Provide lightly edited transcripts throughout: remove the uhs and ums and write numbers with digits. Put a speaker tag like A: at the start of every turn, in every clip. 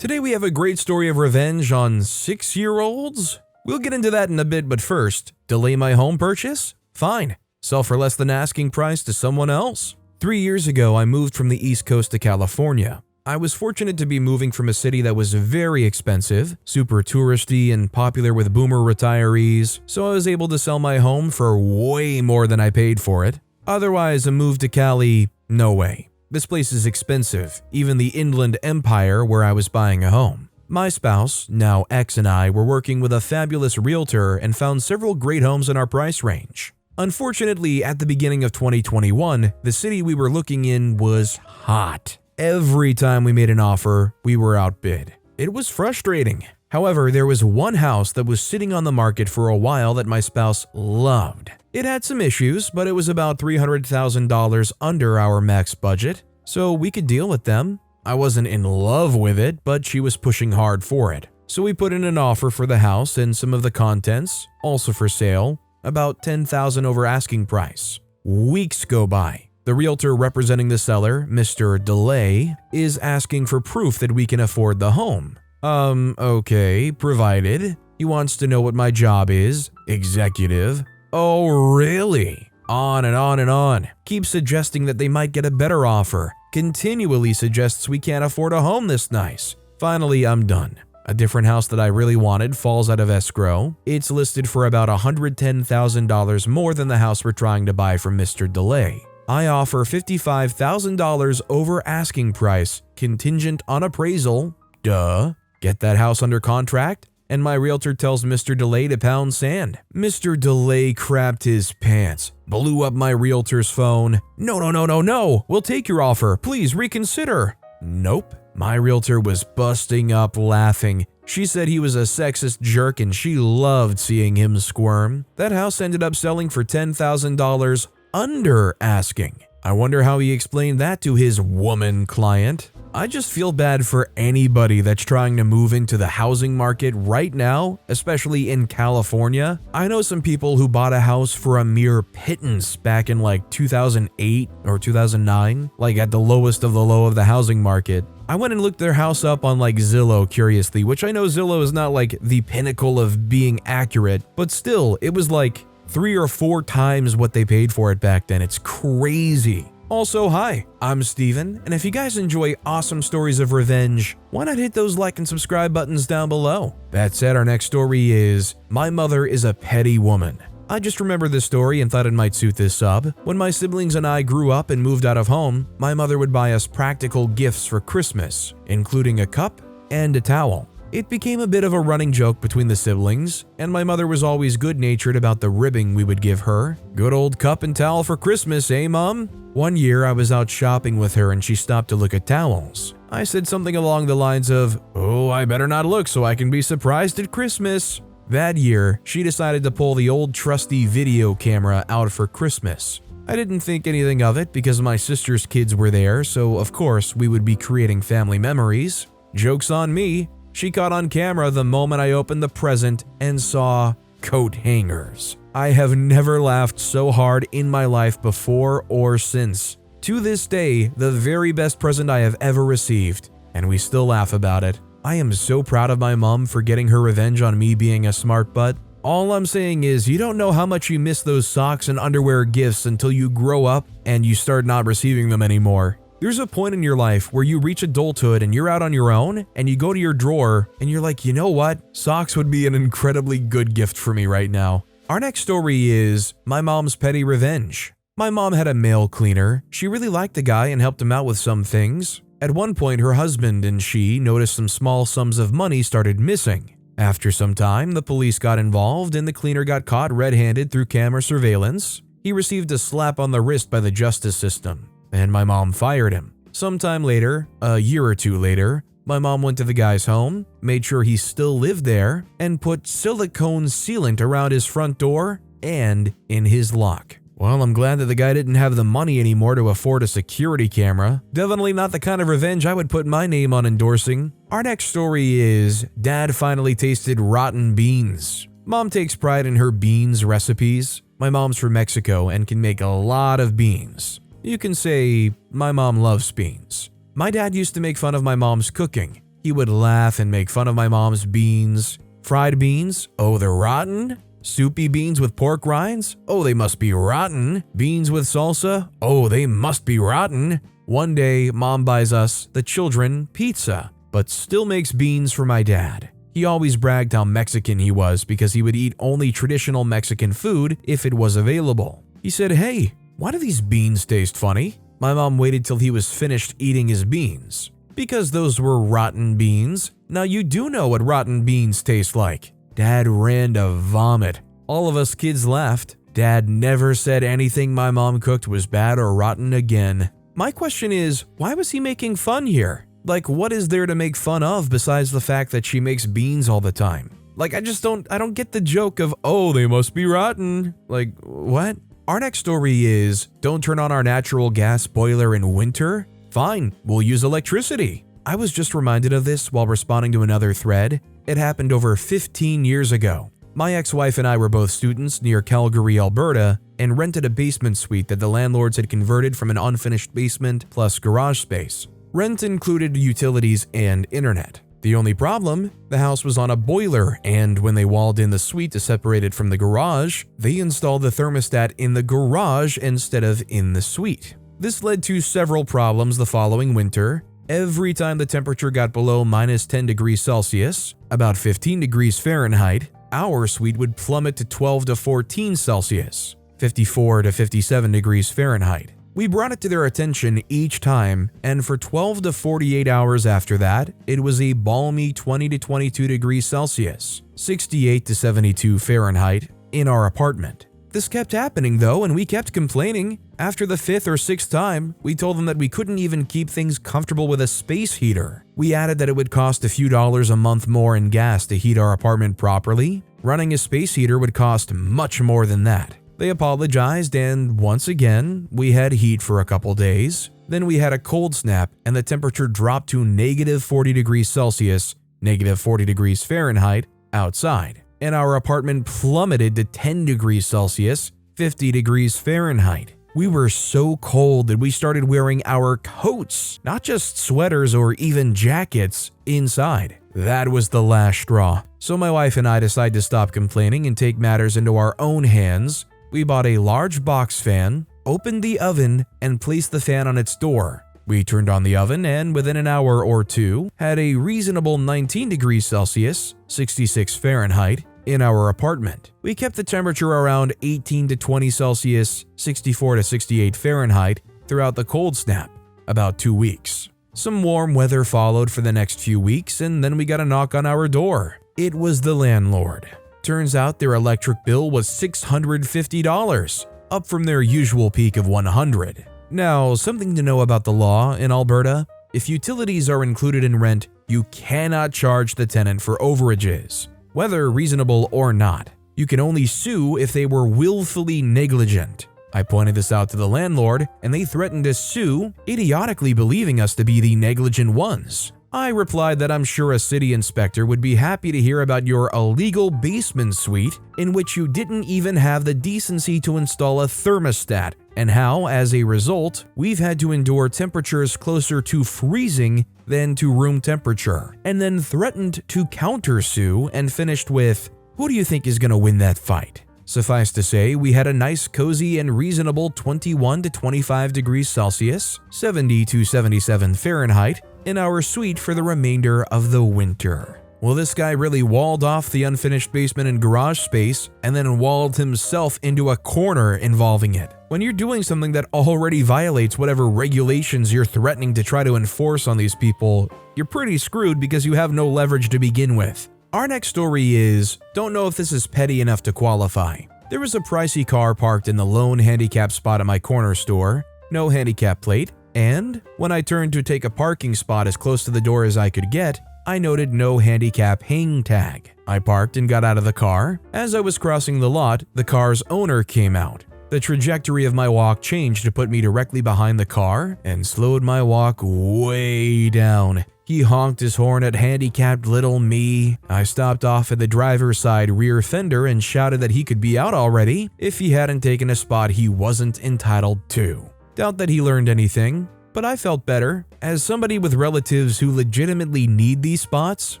A: Today we have a great story of revenge on 6-year-olds. We'll get into that in a bit, but first, delay my home purchase? Fine. Sell for less than asking price to someone else? 3 years ago, I moved from the East Coast to California. I was fortunate to be moving from a city that was very expensive, super touristy, and popular with boomer retirees, so I was able to sell my home for way more than I paid for it. Otherwise, a move to Cali, no way. This place is expensive, even the Inland Empire where I was buying a home. My spouse, now ex, and I were working with a fabulous realtor and found several great homes in our price range. Unfortunately, at the beginning of 2021, the city we were looking in was hot. Every time we made an offer, we were outbid. It was frustrating. However, there was one house that was sitting on the market for a while that my spouse loved. It had some issues, but it was about $300,000 under our max budget, so we could deal with them. I wasn't in love with it, but she was pushing hard for it. So we put in an offer for the house and some of the contents, also for sale, about $10,000 over asking price. Weeks go by. The realtor representing the seller, Mr. Delay, is asking for proof that we can afford the home. Okay, provided. He wants to know what my job is. Executive. Oh, really? On and on and on. Keeps suggesting that they might get a better offer. Continually suggests we can't afford a home this nice. Finally, I'm done. A different house that I really wanted falls out of escrow. It's listed for about $110,000 more than the house we're trying to buy from Mr. Delay. I offer $55,000 over asking price, contingent on appraisal. Duh. Get that house under contract? And my realtor tells Mr. Delay to pound sand. Mr. Delay crapped his pants, blew up my realtor's phone. No, we'll take your offer. Please reconsider. Nope. My realtor was busting up laughing. She said he was a sexist jerk and she loved seeing him squirm. That house ended up selling for $10,000 under asking. I wonder how he explained that to his woman client. I just feel bad for anybody that's trying to move into the housing market right now, especially in California. I know some people who bought a house for a mere pittance back in like 2008 or 2009, like at the lowest of the low of the housing market. I went and looked their house up on like Zillow curiously, which I know Zillow is not like the pinnacle of being accurate, but still, it was like 3 or 4 times what they paid for it back then. It's crazy. Also, hi, I'm Steven, and if you guys enjoy awesome stories of revenge, why not hit those like and subscribe buttons down below? That said, our next story is, My Mother is a Petty Woman. I just remembered this story and thought it might suit this sub. When my siblings and I grew up and moved out of home, my mother would buy us practical gifts for Christmas, including a cup and a towel. It became a bit of a running joke between the siblings, and my mother was always good-natured about the ribbing we would give her. Good old cup and towel for Christmas, eh, Mom? One year, I was out shopping with her and she stopped to look at towels. I said something along the lines of, "Oh, I better not look so I can be surprised at Christmas." That year, she decided to pull the old trusty video camera out for Christmas. I didn't think anything of it because my sister's kids were there, so of course we would be creating family memories. Joke's on me. She caught on camera the moment I opened the present and saw coat hangers. I have never laughed so hard in my life before or since. To this day, the very best present I have ever received, and we still laugh about it. I am so proud of my mom for getting her revenge on me being a smart butt. All I'm saying is you don't know how much you miss those socks and underwear gifts until you grow up and you start not receiving them anymore. There's a point in your life where you reach adulthood and you're out on your own and you go to your drawer and you're like, you know what? Socks would be an incredibly good gift for me right now. Our next story is My Mom's Petty Revenge. My mom had a male cleaner. She really liked the guy and helped him out with some things. At one point, her husband and she noticed some small sums of money started missing. After some time, the police got involved and the cleaner got caught red-handed through camera surveillance. He received a slap on the wrist by the justice system, and my mom fired him. Sometime later, a year or two later, my mom went to the guy's home, made sure he still lived there, and put silicone sealant around his front door and in his lock. Well, I'm glad that the guy didn't have the money anymore to afford a security camera. Definitely not the kind of revenge I would put my name on endorsing. Our next story is Dad finally tasted rotten beans. Mom takes pride in her beans recipes. My mom's from Mexico and can make a lot of beans. You can say my mom loves beans. My dad used to make fun of my mom's cooking. He would laugh and make fun of my mom's beans. Fried beans? Oh, they're rotten. Soupy beans with pork rinds? Oh, they must be rotten. Beans with salsa? Oh, they must be rotten. One day, Mom buys us, the children, pizza, but still makes beans for my dad. He always bragged how Mexican he was because he would eat only traditional Mexican food if it was available. He said, "Hey, why do these beans taste funny?" My mom waited till he was finished eating his beans. Because those were rotten beans. Now you do know what rotten beans taste like. Dad ran to vomit. All of us kids laughed. Dad never said anything my mom cooked was bad or rotten again. My question is, why was he making fun here? Like, what is there to make fun of besides the fact that she makes beans all the time? Like, I don't get the joke of, oh, they must be rotten. Like, what? Our next story is, don't turn on our natural gas boiler in winter? Fine, we'll use electricity. I was just reminded of this while responding to another thread. It happened over 15 years ago. My ex-wife and I were both students near Calgary, Alberta, and rented a basement suite that the landlords had converted from an unfinished basement plus garage space. Rent included utilities and internet. The only problem, the house was on a boiler, and when they walled in the suite to separate it from the garage, they installed the thermostat in the garage instead of in the suite. This led to several problems the following winter. Every time the temperature got below minus 10 degrees Celsius, about 15 degrees Fahrenheit, our suite would plummet to 12 to 14 Celsius, 54 to 57 degrees Fahrenheit. We brought it to their attention each time, and for 12 to 48 hours after that, it was a balmy 20 to 22 degrees Celsius, 68 to 72 Fahrenheit, in our apartment. This kept happening though, and we kept complaining. After the 5th or 6th time, we told them that we couldn't even keep things comfortable with a space heater. We added that it would cost a few dollars a month more in gas to heat our apartment properly. Running a space heater would cost much more than that. They apologized, and once again, we had heat for a couple days. Then we had a cold snap, and the temperature dropped to negative 40 degrees Celsius, negative 40 degrees Fahrenheit, outside. And our apartment plummeted to 10 degrees Celsius, 50 degrees Fahrenheit. We were so cold that we started wearing our coats, not just sweaters or even jackets, inside. That was the last straw. So my wife and I decided to stop complaining and take matters into our own hands. We bought a large box fan, opened the oven, and placed the fan on its door. We turned on the oven and within an hour or two had a reasonable 19 degrees Celsius, 66 Fahrenheit, in our apartment. We kept the temperature around 18 to 20 Celsius, 64 to 68 Fahrenheit throughout the cold snap, about 2 weeks. Some warm weather followed for the next few weeks, and then we got a knock on our door. It was the landlord. Turns out their electric bill was $650, up from their usual peak of $100. Now, something to know about the law in Alberta: if utilities are included in rent, you cannot charge the tenant for overages, whether reasonable or not. You can only sue if they were willfully negligent. I pointed this out to the landlord, and they threatened to sue, idiotically believing us to be the negligent ones. I replied that I'm sure a city inspector would be happy to hear about your illegal basement suite in which you didn't even have the decency to install a thermostat, and how, as a result, we've had to endure temperatures closer to freezing than to room temperature, and then threatened to countersue and finished with, "Who do you think is gonna win that fight?" Suffice to say, we had a nice, cozy, and reasonable 21 to 25 degrees Celsius, 70 to 77 Fahrenheit, in our suite for the remainder of the winter. Well, this guy really walled off the unfinished basement and garage space and then walled himself into a corner involving it. When you're doing something that already violates whatever regulations you're threatening to try to enforce on these people, you're pretty screwed because you have no leverage to begin with. Our next story is, don't know if this is petty enough to qualify. There was a pricey car parked in the lone handicap spot at my corner store, no handicap plate, and when I turned to take a parking spot as close to the door as I could get, I noted no handicap hang tag. I parked and got out of the car. As I was crossing the lot, the car's owner came out. The trajectory of my walk changed to put me directly behind the car and slowed my walk way down. He honked his horn at handicapped little me. I stopped off at the driver's side rear fender and shouted that he could be out already if he hadn't taken a spot he wasn't entitled to. Doubt that he learned anything. but I felt better. As somebody with relatives who legitimately need these spots,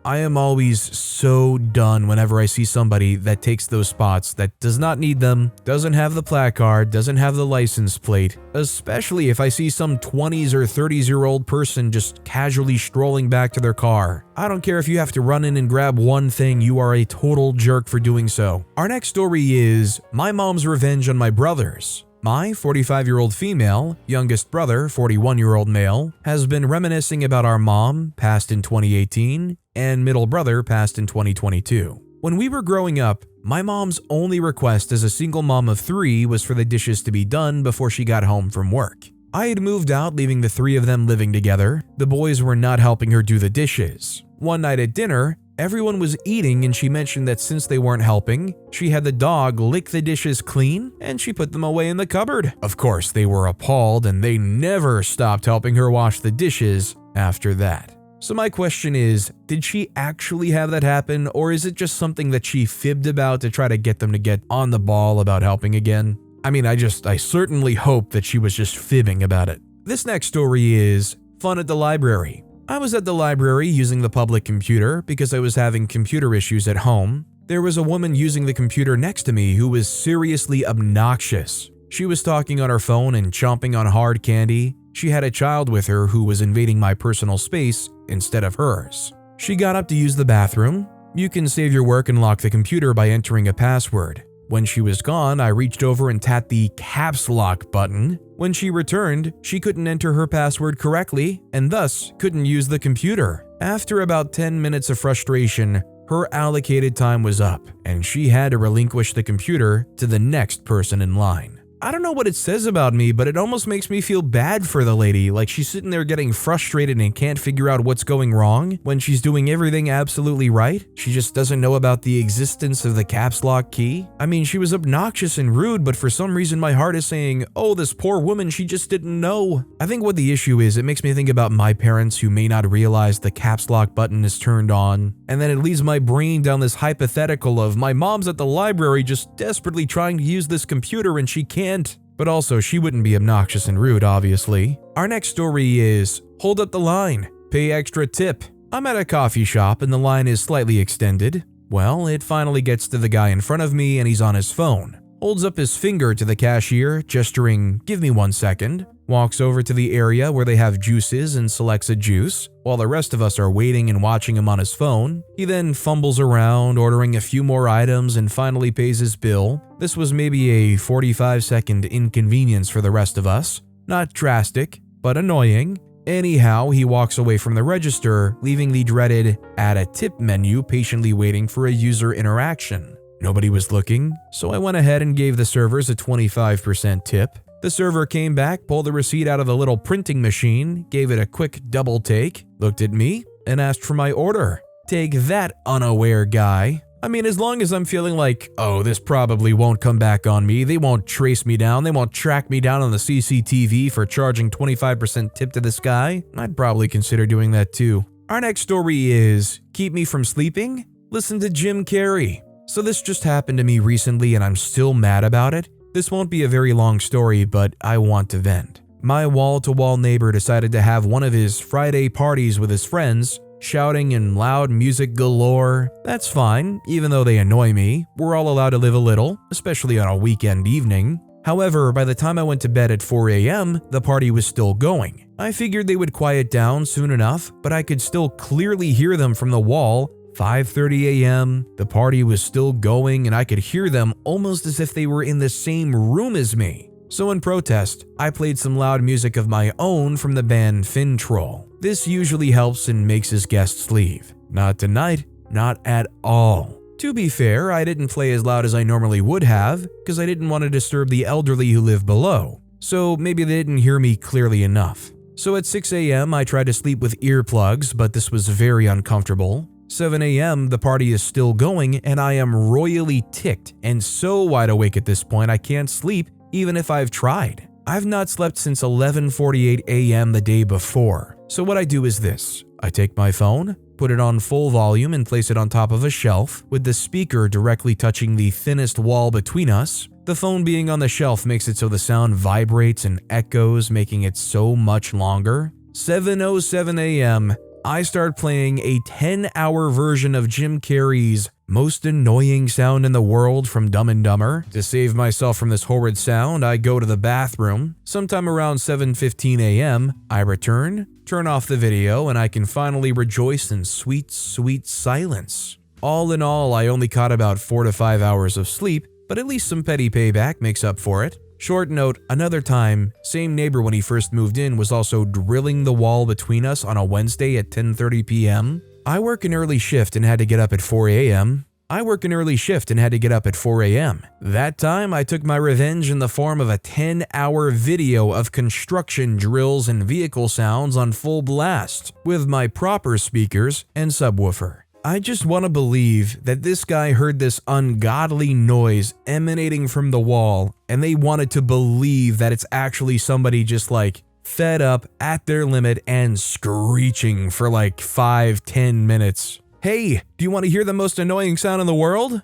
A: I am always so done whenever I see somebody that takes those spots that does not need them, doesn't have the placard, doesn't have the license plate, especially if I see some 20s or 30s-year-old person just casually strolling back to their car. I don't care if you have to run in and grab one thing, you are a total jerk for doing so. Our next story is my mom's revenge on my brothers. My 45-year-old female, youngest brother, 41-year-old male, has been reminiscing about our mom, passed in 2018, and middle brother, passed in 2022. When we were growing up, my mom's only request as a single mom of 3 was for the dishes to be done before she got home from work. I had moved out, leaving the 3 of them living together. The boys were not helping her do the dishes. One night at dinner, everyone was eating and she mentioned that since they weren't helping, she had the dog lick the dishes clean and she put them away in the cupboard. Of course, they were appalled and they never stopped helping her wash the dishes after that. So my question is, did she actually have that happen, or is it just something that she fibbed about to try to get them to get on the ball about helping again? I mean, I certainly hope that she was just fibbing about it. This next story is fun at the library. I was at the library using the public computer because I was having computer issues at home. There was a woman using the computer next to me who was seriously obnoxious. She was talking on her phone and chomping on hard candy. She had a child with her who was invading my personal space instead of hers. She got up to use the bathroom. You can save your work and lock the computer by entering a password. When she was gone, I reached over and tapped the caps lock button. When she returned, she couldn't enter her password correctly and thus couldn't use the computer. After about 10 minutes of frustration, her allocated time was up and she had to relinquish the computer to the next person in line. I don't know what it says about me, but it almost makes me feel bad for the lady, like she's sitting there getting frustrated and can't figure out what's going wrong when she's doing everything absolutely right. She just doesn't know about the existence of the caps lock key. I mean, she was obnoxious and rude, but for some reason my heart is saying, oh, this poor woman, she just didn't know. I think what the issue is, it makes me think about my parents who may not realize the caps lock button is turned on, and then it leads my brain down this hypothetical of my mom's at the library just desperately trying to use this computer and she can't. But also, she wouldn't be obnoxious and rude, obviously. Our next story is, hold up the line, pay extra tip. I'm at a coffee shop and the line is slightly extended. Well, it finally gets to the guy in front of me and he's on his phone. Holds up his finger to the cashier, gesturing, give me 1 second. Walks over to the area where they have juices and selects a juice, while the rest of us are waiting and watching him on his phone. He then fumbles around, ordering a few more items and finally pays his bill. This was maybe a 45-second inconvenience for the rest of us. Not drastic, but annoying. Anyhow, he walks away from the register, leaving the dreaded add a tip menu patiently waiting for a user interaction. Nobody was looking, so I went ahead and gave the servers a 25% tip. The server came back, pulled the receipt out of the little printing machine, gave it a quick double take, looked at me, and asked for my order. Take that, unaware guy. I mean, as long as I'm feeling like, oh, this probably won't come back on me, they won't trace me down, they won't track me down on the CCTV for charging 25% tip to this guy, I'd probably consider doing that too. Our next story is, keep me from sleeping? Listen to Jim Carrey. So this just happened to me recently and I'm still mad about it. This won't be a very long story, but I want to vent. My wall-to-wall neighbor decided to have one of his Friday parties with his friends, shouting and loud music galore. That's fine, even though they annoy me. We're all allowed to live a little, especially on a weekend evening. However, by the time I went to bed at 4 a.m., the party was still going. I figured they would quiet down soon enough, but I could still clearly hear them from the wall. 5:30 a.m., the party was still going and I could hear them almost as if they were in the same room as me. So in protest, I played some loud music of my own from the band Fin Troll. This usually helps and makes his guests leave. Not tonight, not at all. To be fair, I didn't play as loud as I normally would have because I didn't want to disturb the elderly who live below. So maybe they didn't hear me clearly enough. So at 6 a.m., I tried to sleep with earplugs, but this was very uncomfortable. 7 a.m., the party is still going and I am royally ticked and so wide awake at this point I can't sleep even if I've tried. I've not slept since 11:48 a.m. the day before. So what I do is this. I take my phone, put it on full volume and place it on top of a shelf, with the speaker directly touching the thinnest wall between us. The phone being on the shelf makes it so the sound vibrates and echoes, making it so much longer. 7:07 a.m., I start playing a 10-hour version of Jim Carrey's most annoying sound in the world from Dumb and Dumber. To save myself from this horrid sound, I go to the bathroom. Sometime around 7:15 a.m., I return, turn off the video, and I can finally rejoice in sweet, sweet silence. All in all, I only caught about 4 to 5 hours of sleep, but at least some petty payback makes up for it. Short note, another time, same neighbor when he first moved in was also drilling the wall between us on a Wednesday at 10:30 p.m. I work an early shift and had to get up at 4 a.m. That time, I took my revenge in the form of a 10-hour video of construction drills and vehicle sounds on full blast, with my proper speakers and subwoofer. I just want to believe that this guy heard this ungodly noise emanating from the wall, and they wanted to believe that it's actually somebody just fed up at their limit and screeching for 5-10 minutes. Hey, do you want to hear the most annoying sound in the world?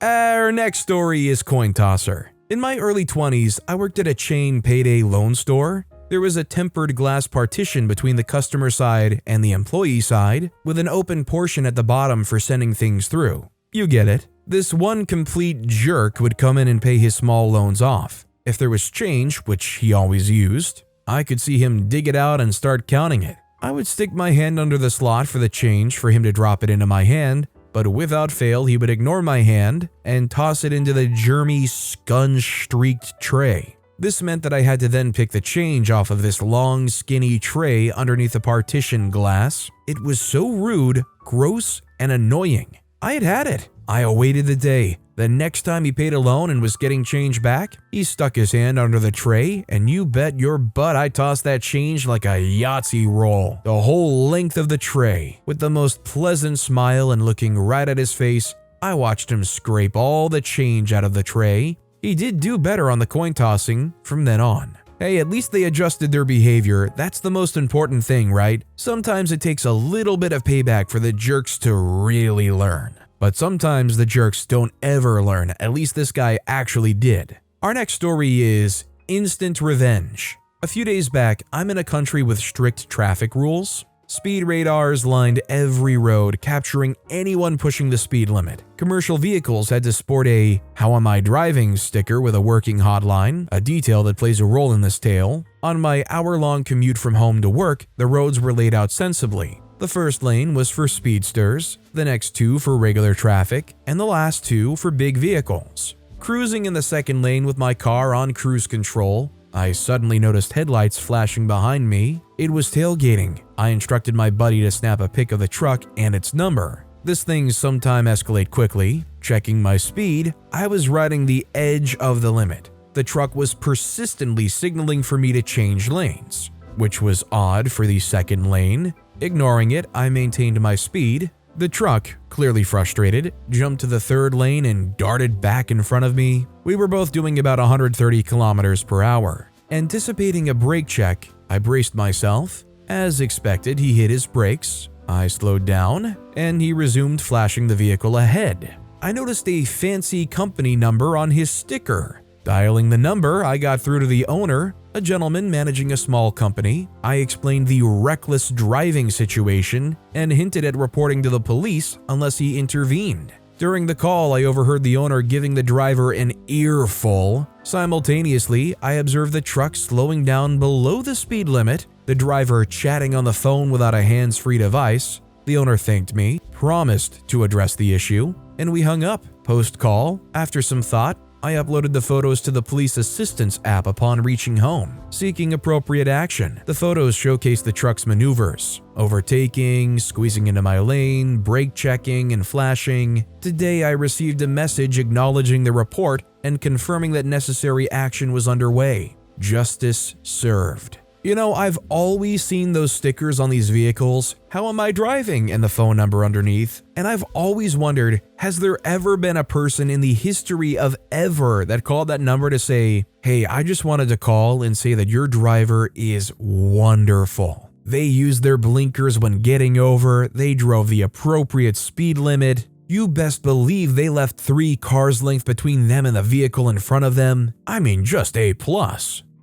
A: Our next story is coin tosser. In my early 20s, I worked at a chain payday loan store. There was a tempered glass partition between the customer side and the employee side, with an open portion at the bottom for sending things through. You get it. This one complete jerk would come in and pay his small loans off. If there was change, which he always used, I could see him dig it out and start counting it. I would stick my hand under the slot for the change for him to drop it into my hand, but without fail he would ignore my hand and toss it into the germy, scunch-streaked tray. This meant that I had to then pick the change off of this long, skinny tray underneath the partition glass. It was so rude, gross, and annoying. I had had it. I awaited the day. The next time he paid a loan and was getting change back, he stuck his hand under the tray, and you bet your butt I tossed that change like a Yahtzee roll, the whole length of the tray. With the most pleasant smile and looking right at his face, I watched him scrape all the change out of the tray. He did do better on the coin tossing from then on. Hey, at least they adjusted their behavior. That's the most important thing, right? Sometimes it takes a little bit of payback for the jerks to really learn. But sometimes the jerks don't ever learn. At least this guy actually did. Our next story is instant revenge. A few days back, I'm in a country with strict traffic rules. Speed radars lined every road, capturing anyone pushing the speed limit. Commercial vehicles had to sport a "How am I driving" sticker with a working hotline, a detail that plays a role in this tale. On my hour-long commute from home to work, the roads were laid out sensibly. The first lane was for speedsters, the next 2 for regular traffic, and the last 2 for big vehicles. Cruising in the second lane with my car on cruise control, I suddenly noticed headlights flashing behind me. It was tailgating. I instructed my buddy to snap a pic of the truck and its number. This thing sometimes escalate quickly. Checking my speed, I was riding the edge of the limit. The truck was persistently signaling for me to change lanes, which was odd for the second lane. Ignoring it, I maintained my speed. The truck, clearly frustrated, jumped to the third lane and darted back in front of me. We were both doing about 130 kilometers per hour. Anticipating a brake check, I braced myself. As expected, he hit his brakes. I slowed down, and he resumed flashing the vehicle ahead. I noticed a fancy company number on his sticker. Dialing the number, I got through to the owner, a gentleman managing a small company. I explained the reckless driving situation and hinted at reporting to the police unless he intervened. During the call, I overheard the owner giving the driver an earful. Simultaneously, I observed the truck slowing down below the speed limit, the driver chatting on the phone without a hands-free device. The owner thanked me, promised to address the issue, and we hung up. Post-call, after some thought, I uploaded the photos to the police assistance app upon reaching home, seeking appropriate action. The photos showcased the truck's maneuvers, overtaking, squeezing into my lane, brake checking, and flashing. Today, I received a message acknowledging the report and confirming that necessary action was underway. Justice served. You know, I've always seen those stickers on these vehicles, "How am I driving?" and the phone number underneath, and I've always wondered, has there ever been a person in the history of ever that called that number to say, "Hey, I just wanted to call and say that your driver is wonderful." They used their blinkers when getting over, they drove the appropriate speed limit. You best believe they left 3 cars' length between them and the vehicle in front of them. I mean, just A+.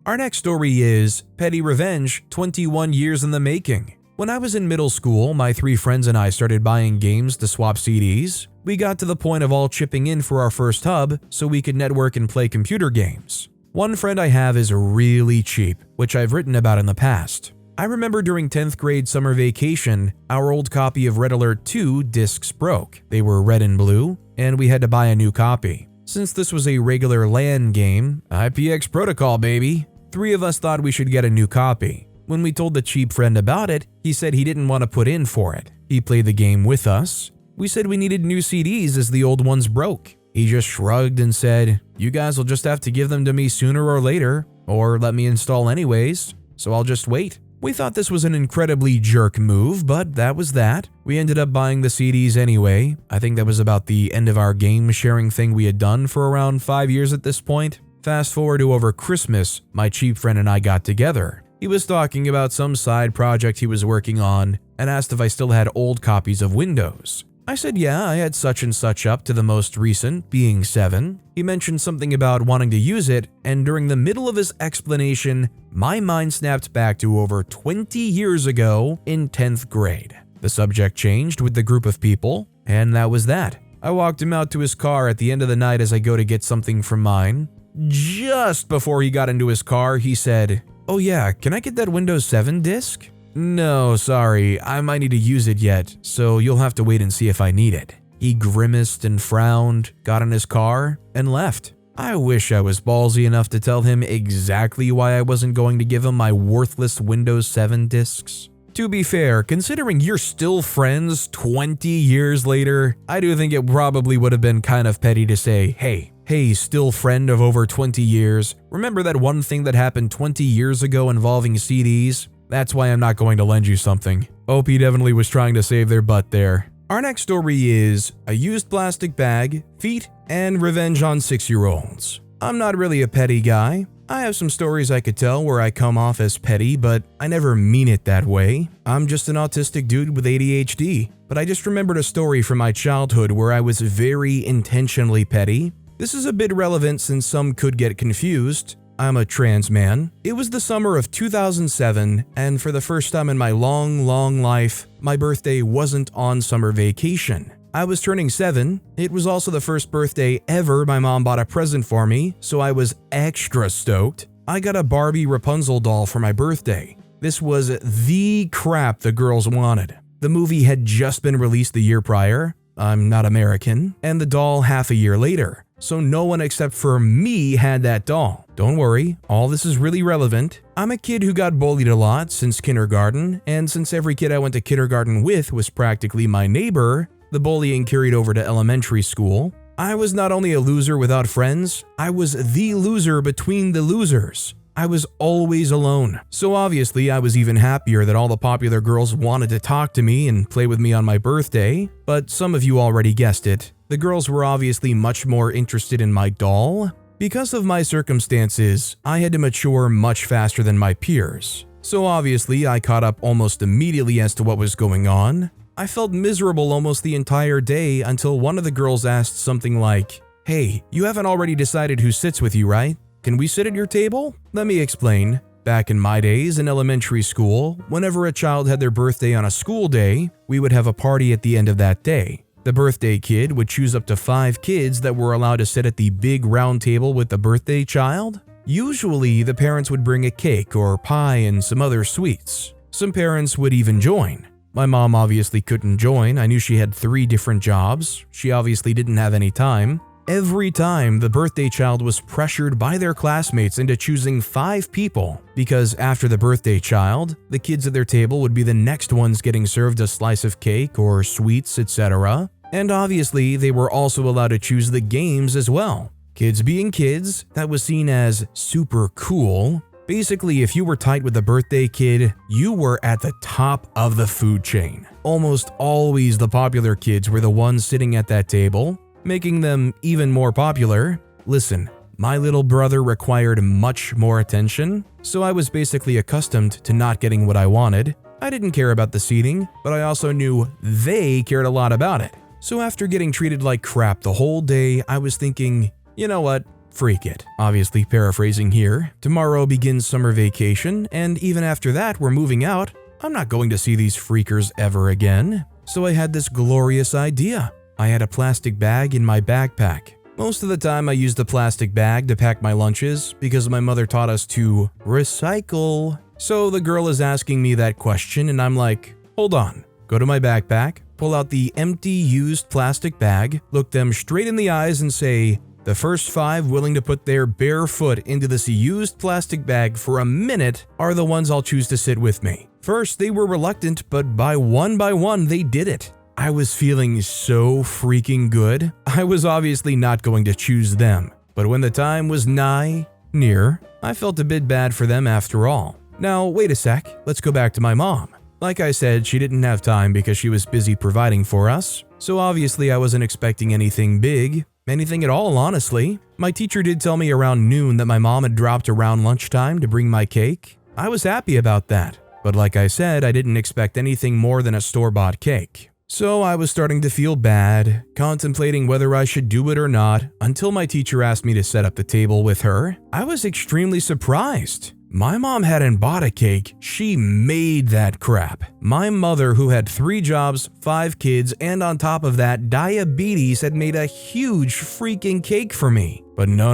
A: Our next story is Petty Revenge, 21 years in the making. When I was in middle school, my 3 friends and I started buying games to swap CDs. We got to the point of all chipping in for our first hub so we could network and play computer games. One friend I have is really cheap, which I've written about in the past. I remember during 10th grade summer vacation, our old copy of Red Alert 2 discs broke. They were red and blue, and we had to buy a new copy. Since this was a regular LAN game, IPX protocol baby, 3 of us thought we should get a new copy. When we told the cheap friend about it, he said he didn't want to put in for it. He played the game with us. We said we needed new CDs as the old ones broke. He just shrugged and said, "You guys will just have to give them to me sooner or later, or let me install anyways, so I'll just wait." We thought this was an incredibly jerk move, but that was that. We ended up buying the CDs anyway. I think that was about the end of our game sharing thing we had done for around 5 years at this point. Fast forward to over Christmas, my cheap friend and I got together. He was talking about some side project he was working on and asked if I still had old copies of Windows. I said yeah, I had such and such up to the most recent, being 7. He mentioned something about wanting to use it, and during the middle of his explanation, my mind snapped back to over 20 years ago in 10th grade. The subject changed with the group of people, and that was that. I walked him out to his car at the end of the night as I go to get something from mine. Just before he got into his car, he said, "Oh yeah, can I get that Windows 7 disc?" "No, sorry, I might need to use it yet, so you'll have to wait and see if I need it." He grimaced and frowned, got in his car, and left. I wish I was ballsy enough to tell him exactly why I wasn't going to give him my worthless Windows 7 discs. To be fair, considering you're still friends 20 years later, I do think it probably would have been kind of petty to say, Hey, still friend of over 20 years, remember that one thing that happened 20 years ago involving CDs? That's why I'm not going to lend you something. OP definitely was trying to save their butt there. Our next story is a used plastic bag, feet, and revenge on 6-year-olds. I'm not really a petty guy. I have some stories I could tell where I come off as petty, but I never mean it that way. I'm just an autistic dude with ADHD, but I just remembered a story from my childhood where I was very intentionally petty. This is a bit relevant since some could get confused. I'm a trans man. It was the summer of 2007, and for the first time in my long life, my birthday wasn't on summer vacation. I was turning 7. It was also the first birthday ever my mom bought a present for me, so I was extra stoked. I got a Barbie Rapunzel doll for my birthday. This was the crap the girls wanted. The movie had just been released the year prior. I'm not American, and the doll half a year later. So no one except for me had that doll. Don't worry, all this is really relevant. I'm a kid who got bullied a lot since kindergarten, and since every kid I went to kindergarten with was practically my neighbor, the bullying carried over to elementary school. I was not only a loser without friends, I was the loser between the losers. I was always alone. So obviously I was even happier that all the popular girls wanted to talk to me and play with me on my birthday, but some of you already guessed it. The girls were obviously much more interested in my doll. Because of my circumstances, I had to mature much faster than my peers. So obviously I caught up almost immediately as to what was going on. I felt miserable almost the entire day until one of the girls asked something like, "Hey, you haven't already decided who sits with you, right? Can we sit at your table?" Let me explain. Back in my days in elementary school, whenever a child had their birthday on a school day, we would have a party at the end of that day. The birthday kid would choose up to 5 kids that were allowed to sit at the big round table with the birthday child. Usually, the parents would bring a cake or pie and some other sweets. Some parents would even join. My mom obviously couldn't join. I knew she had 3 different jobs. She obviously didn't have any time. Every time, the birthday child was pressured by their classmates into choosing 5 people, because after the birthday child, the kids at their table would be the next ones getting served a slice of cake or sweets, etc. And obviously, they were also allowed to choose the games as well. Kids being kids, that was seen as super cool. Basically, if you were tight with a birthday kid, you were at the top of the food chain. Almost always the popular kids were the ones sitting at that table, making them even more popular. Listen, my little brother required much more attention, so I was basically accustomed to not getting what I wanted. I didn't care about the seating, but I also knew they cared a lot about it. So after getting treated like crap the whole day, I was thinking, you know what? Freak it. Obviously paraphrasing here. Tomorrow begins summer vacation, and even after that, we're moving out. I'm not going to see these freakers ever again. So I had this glorious idea. I had a plastic bag in my backpack. Most of the time I used the plastic bag to pack my lunches because my mother taught us to recycle. So the girl is asking me that question and I'm like, hold on. Go to my backpack, pull out the empty used plastic bag, look them straight in the eyes and say, the first 5 willing to put their bare foot into this used plastic bag for a minute are the ones I'll choose to sit with me. First, they were reluctant, but by one, they did it. I was feeling so freaking good. I was obviously not going to choose them, but when the time was near, I felt a bit bad for them after all. Now, wait a sec, let's go back to my mom. Like I said, she didn't have time because she was busy providing for us, so obviously I wasn't expecting anything big, anything at all honestly. My teacher did tell me around noon that my mom had dropped around lunchtime to bring my cake. I was happy about that, but like I said, I didn't expect anything more than a store-bought cake. So I was starting to feel bad, contemplating whether I should do it or not, until my teacher asked me to set up the table with her. I was extremely surprised. My mom hadn't bought a cake, she made that crap. My mother, who had 3 jobs, 5 kids, and on top of that, diabetes, had made a huge freaking cake for me. But no,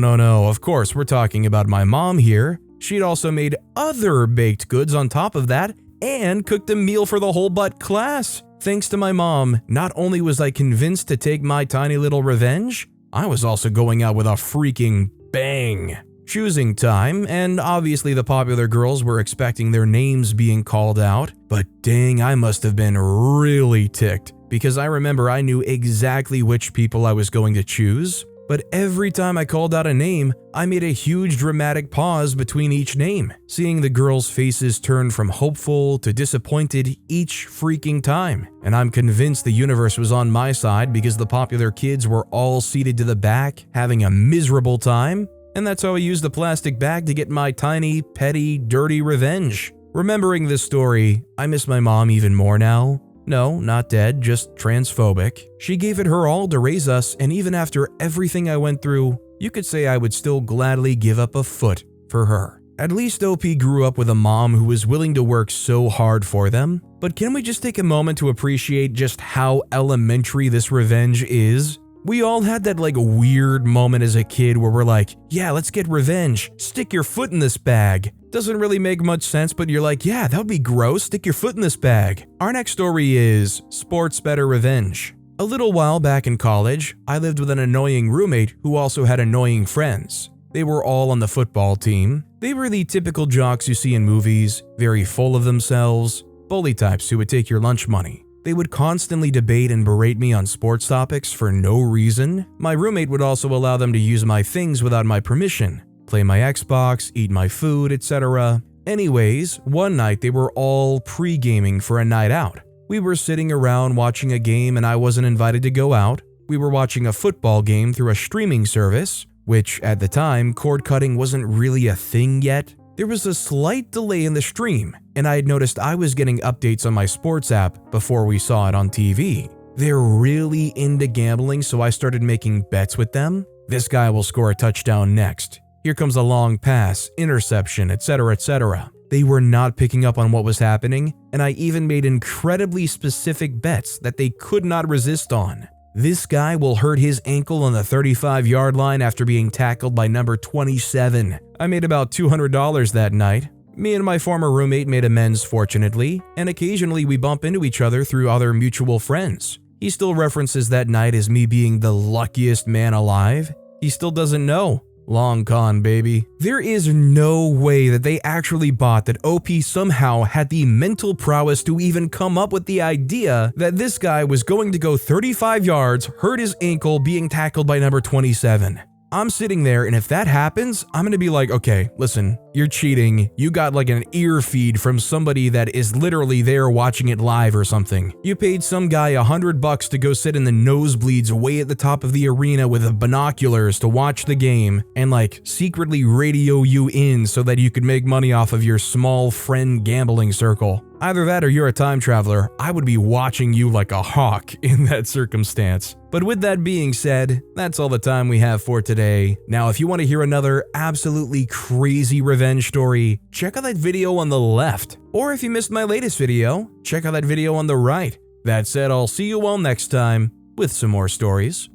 A: of course we're talking about my mom here. She'd also made other baked goods on top of that, and cooked a meal for the whole butt class. Thanks to my mom, not only was I convinced to take my tiny little revenge, I was also going out with a freaking bang. Choosing time, and obviously the popular girls were expecting their names being called out, but dang, I must have been really ticked because I remember I knew exactly which people I was going to choose. But every time I called out a name, I made a huge dramatic pause between each name, seeing the girls' faces turn from hopeful to disappointed each freaking time. And I'm convinced the universe was on my side because the popular kids were all seated to the back, having a miserable time. And that's how I used the plastic bag to get my tiny, petty, dirty revenge. Remembering this story, I miss my mom even more now. No, not dead, just transphobic. She gave it her all to raise us, and even after everything I went through, you could say I would still gladly give up a foot for her. At least OP grew up with a mom who was willing to work so hard for them. But can we just take a moment to appreciate just how elementary this revenge is? We all had that weird moment as a kid where we're like, yeah, let's get revenge. Stick your foot in this bag. Doesn't really make much sense, but you're like, yeah, that would be gross. Stick your foot in this bag. Our next story is Sports Better Revenge. A little while back in college, I lived with an annoying roommate who also had annoying friends. They were all on the football team. They were the typical jocks you see in movies, very full of themselves, bully types who would take your lunch money. They would constantly debate and berate me on sports topics for no reason. My roommate would also allow them to use my things without my permission, play my Xbox, eat my food, etc. Anyways, one night they were all pre-gaming for a night out. We were sitting around watching a game and I wasn't invited to go out. We were watching a football game through a streaming service, which at the time, cord cutting wasn't really a thing yet. There was a slight delay in the stream, and I had noticed I was getting updates on my sports app before we saw it on TV. They're really into gambling, so I started making bets with them. This guy will score a touchdown next. Here comes a long pass, interception, etc., etc. They were not picking up on what was happening, and I even made incredibly specific bets that they could not resist on. This guy will hurt his ankle on the 35-yard line after being tackled by number 27. I made about $200 that night. Me and my former roommate made amends fortunately, and occasionally we bump into each other through other mutual friends. He still references that night as me being the luckiest man alive. He still doesn't know. Long con, baby. There is no way that they actually bought that OP somehow had the mental prowess to even come up with the idea that this guy was going to go 35 yards, hurt his ankle, being tackled by number 27. I'm sitting there, and if that happens, I'm gonna be like, okay, listen, you're cheating. You got an ear feed from somebody that is literally there watching it live or something. You paid some guy $100 to go sit in the nosebleeds way at the top of the arena with binoculars to watch the game and secretly radio you in so that you could make money off of your small friend gambling circle. Either that or you're a time traveler. I would be watching you like a hawk in that circumstance. But with that being said, that's all the time we have for today. Now, if you want to hear another absolutely crazy revenge story, check out that video on the left. Or if you missed my latest video, check out that video on the right. That said, I'll see you all next time with some more stories.